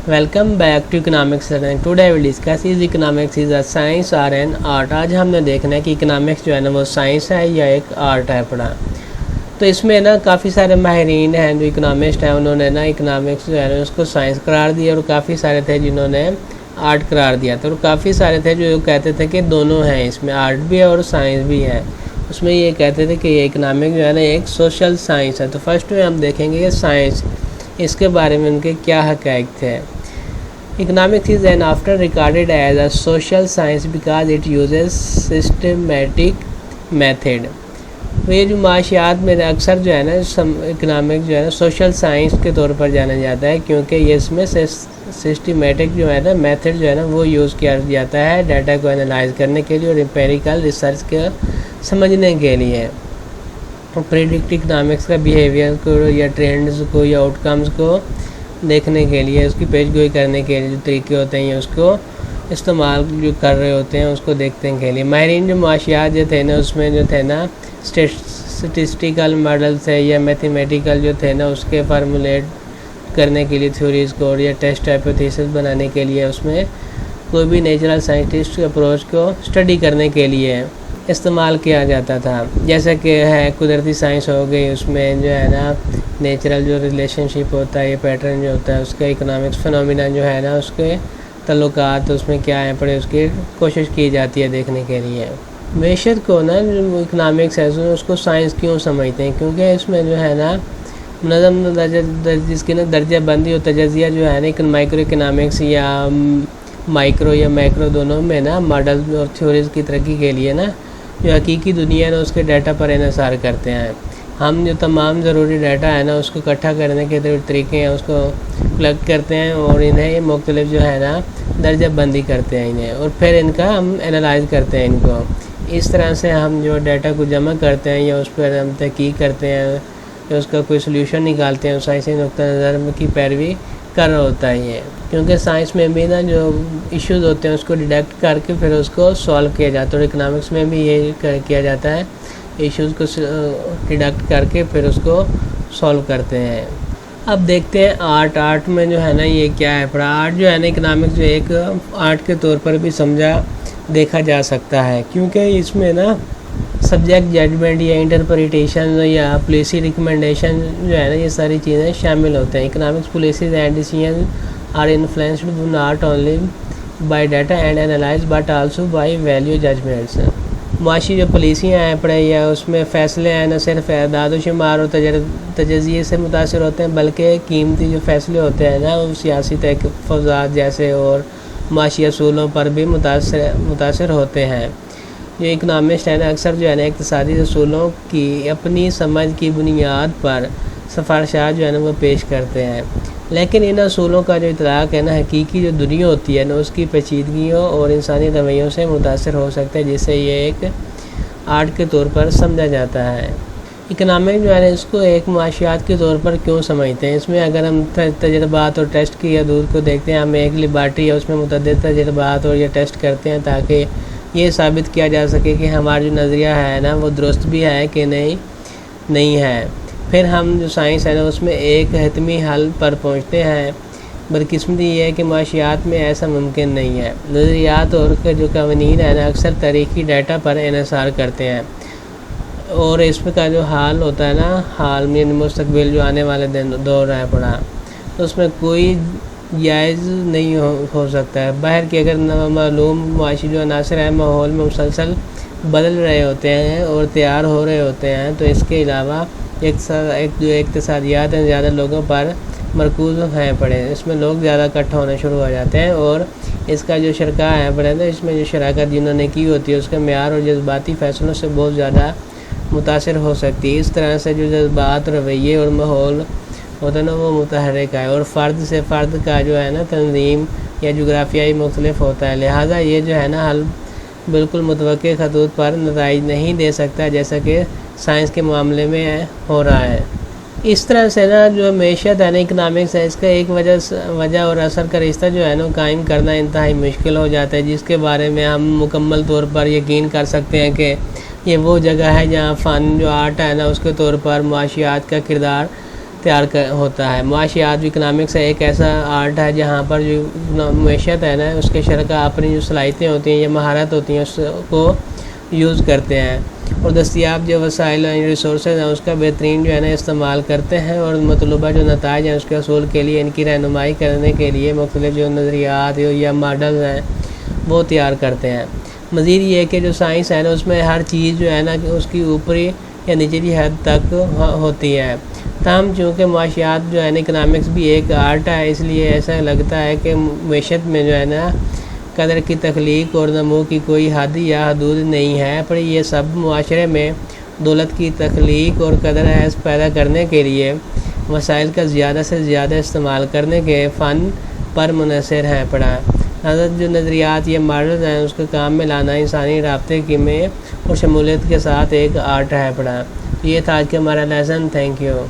Welcome back to Economics Learning. Today I will discuss is economics is a science or an art. आज हमने देखना है कि economics जो है ना वो साइंस है या एक आर्ट है पढ़ा। तो इसमें ना काफ़ी सारे माहिरीन हैं जो इकोनॉमिस्ट हैं, उन्होंने ना इकोनॉमिक्स जो है ना उसको साइंस करार दिया और काफ़ी सारे थे जिन्होंने आर्ट करार दिया। तो काफ़ी सारे थे जो कहते थे कि दोनों हैं, इसमें आर्ट भी है और साइंस भी है। उसमें ये कहते थे कि ये इकोनॉमिक्स जो है ना एक सोशल साइंस है। तो फर्स्ट में हम देखेंगे कि साइंस, इसके बारे में उनके क्या हक़ाइक़ थे। Economics is an often regarded as a social science because it uses systematic method. ये जो माशियात में अक्सर जो है ना इकोनॉमिक्स जो है ना सोशल साइंस के तौर पर जाना जाता है, क्योंकि ये इसमें सिस्टमेटिक जो है ना मेथड जो है ना वो यूज़ किया जाता है डाटा को एनालाइज करने के लिए और एम्पेरिकल रिसर्च के समझने के लिए। प्रेडिक्ट इकोनॉमिक्स का बिहेवियर को या ट्रेंड्स को या आउटकम्स को देखने के लिए, उसकी पेशगोई करने के लिए जो तरीके होते हैं उसको इस्तेमाल जो कर रहे होते हैं उसको देखने के लिए। माहिरीन जो माशियात जो थे ना उसमें जो थे ना स्टेटिस्टिकल मॉडल थे या मैथमेटिकल जो थे ना उसके फार्मूलेट करने के लिए थ्योरीज़ को या टेस्ट हाइपोथेसिस बनाने के लिए उसमें कोई भी नेचुरल साइंटिस्ट अप्रोच को स्टडी करने के लिए इस्तेमाल किया जाता था। जैसा कि है कुदरती साइंस हो गई, उसमें जो है ना नेचुरल जो रिलेशनशिप होता है, ये पैटर्न जो होता है उसका इकोनॉमिक्स फिनोमिना जो है ना उसके तल्लुकात उसमें क्या है पड़े उसकी कोशिश की जाती है देखने के लिए। मैशत को ना जो इकोनॉमिक्स है उसको साइंस क्यों समझते हैं, क्योंकि इसमें जो है ना नज़म जिसकी ना दर्जा बंदी और तजज़िया जो है ना माइक्रो इकोनॉमिक्स या माइक्रो या मैक्रो दोनों में ना मॉडल और थ्योरीज़ की तरक्की के लिए ना जो हकीकी दुनिया है ना उसके डाटा पर इन्हिसार करते हैं। हम जो तमाम ज़रूरी डाटा है ना उसको इकट्ठा करने के तरीके हैं उसको कलेक्ट करते हैं और इन्हें मुख्तलिफ जो है ना दर्जा बंदी करते हैं इन्हें, और फिर इनका हम एनालाइज करते हैं इनको। इस तरह से हम जो डाटा को जमा करते हैं या उस पर हम तहकीक करते हैं या उसका कोई सोल्यूशन निकालते हैं, साइंसी नुक्ता नज़र की पैरवी कर रहा होता है ये। क्योंकि साइंस में भी ना जो इश्यूज़ होते हैं उसको डिटेक्ट करके फिर उसको सॉल्व किया जाता है, और इकोनॉमिक्स में भी ये किया जाता है, इश्यूज़ को डिडक्ट करके फिर उसको सॉल्व करते हैं। अब देखते हैं आर्ट में जो है ना ये क्या है पड़ा। आर्ट जो है ना इकोनॉमिक्स जो एक आर्ट के तौर पर भी देखा जा सकता है, क्योंकि इसमें ना सब्जेक्ट जजमेंट या इंटरप्रिटेशन या पॉलिसी रिकमेंडेशन जो है ना ये सारी चीज़ें शामिल होते हैं। Economics policies and decision are influenced not only by data and analyse but also by value judgments. माशी जो पॉलिसियाँ हैं पड़े या उसमें फ़ैसले हैं न सिर्फ एदाद व शुमार और तजज़िये से मुतासर होते हैं, बल्कि कीमती जो फ़ैसले होते हैं ना वो सियासी तहफ़्फ़ुज़ात जैसे और माशी असूलों पर भी मुतासर होते हैं। जो इकोनॉमिस्ट है ना अक्सर जो है ना इक़्तिसादी असूलों की अपनी समझ की बुनियाद पर सिफ़ारिशात जो है ना वो पेश करते हैं, लेकिन इन असूलों का जो इतलाक़ है ना हकीकी जो दुनिया होती है ना उसकी पेचीदगियों और इंसानी रवैयों से मुतासर हो सकता है, जिससे ये एक आर्ट के तौर पर समझा जाता है। इकोनॉमिक जो है ना इसको एक माशियात के तौर पर क्यों समझते हैं। इसमें अगर हम तजर्बात और टेस्ट की हदूद को देखते हैं, हम एक लेबॉरेटरी है उसमें मुतअद्दिद तजर्बात और ये टेस्ट करते हैं ताकि ये साबित किया जा सके कि हमारा जो नज़रिया है ना वो दुरुस्त भी है कि नहीं है। फिर हम जो साइंस है ना उसमें एक हतमी हल पर पहुंचते हैं। बदकिस्मती ये है कि माशियात में ऐसा मुमकिन नहीं है। नज़रियात और जो कवानीन है ना अक्सर तारीख़ी डाटा पर इन्हिसार करते हैं, और इसमें का जो हाल होता है ना हाल में मुस्तक़बिल जो आने वाले दौर है पड़ा तो उसमें कोई जायज़ नहीं हो सकता है। बाहर की अगर मालूम माशी जो अनासर है माहौल में मुसलसल बदल रहे होते हैं और तैयार हो रहे होते हैं, तो इसके अलावा एक जो इक़्तिसादियात हैं ज़्यादा लोगों पर मरकूज़ हैं पड़े, इसमें लोग ज़्यादा इकट्ठा होने शुरू हो जाते हैं और इसका जो शरका है पड़े ना इसमें जो शराकत जिन्होंने की होती है उसके मेयार और जज्बाती फ़ैसलों से बहुत ज़्यादा मुतासर हो सकती है। इस तरह से जो जज्बात रवैये और माहौल होता है ना वो मुतहर्रिक है, और फ़र्द से फ़र्द का जो है ना तंजीम या जोग्राफियाई मुख्तलिफ होता है, लिहाजा ये जो है ना हल बिल्कुल मुतवक्किल खतूत पर नताइज नहीं दे सकता जैसा कि साइंस के मामले में हो रहा है। इस तरह से ना जो मैशत है ना इकनॉमिक्स है इसका एक वजह और असर का रिश्ता जो है ना कायम करना इंतहाई मुश्किल हो जाता है, जिसके बारे में हम मुकम्मल तौर पर यकीन कर सकते हैं कि ये वो जगह है जहाँ फ़न जो आर्ट है ना उसके तौर पर माशियात का किरदार ہوتا ہے۔ معاشیات اکنامکس ایک ایسا آرٹ ہے جہاں پر جو معیشت ہے نا اس کے شرکاء اپنی جو صلاحیتیں ہوتی ہیں یا مہارت ہوتی ہیں اس کو یوز کرتے ہیں اور دستیاب جو وسائل ہیں ریسورسز ہیں اس کا بہترین جو ہے نا استعمال کرتے ہیں اور مطلوبہ جو نتائج ہیں اس کے حصول کے لیے ان کی رہنمائی کرنے کے لیے مختلف جو نظریات یا ماڈلز ہیں وہ تیار کرتے ہیں۔ مزید یہ ہے کہ جو سائنس ہے نا اس میں ہر چیز جو ہے نا کہ اس کی اوپری یا نچلی حد تک ہوتی ہے، تاہم چونکہ معاشیات جو ہے نا اکنامکس بھی ایک آرٹ ہے اس لیے ایسا لگتا ہے کہ معیشت میں جو ہے نا قدر کی تخلیق اور نمو کی کوئی حد یا حدود نہیں ہے، پر یہ سب معاشرے میں دولت کی تخلیق اور قدر ایس پیدا کرنے کے لیے وسائل کا زیادہ سے زیادہ استعمال کرنے کے فن پر منحصر ہے پڑا۔ حضرت جو نظریات یہ ماڈلز ہیں اس کے کام میں لانا انسانی رابطے کی میں اور شمولیت کے ساتھ ایک آرٹ ہے پڑا۔ یہ تھا آج کا ہمارا لیسن۔ Thank you.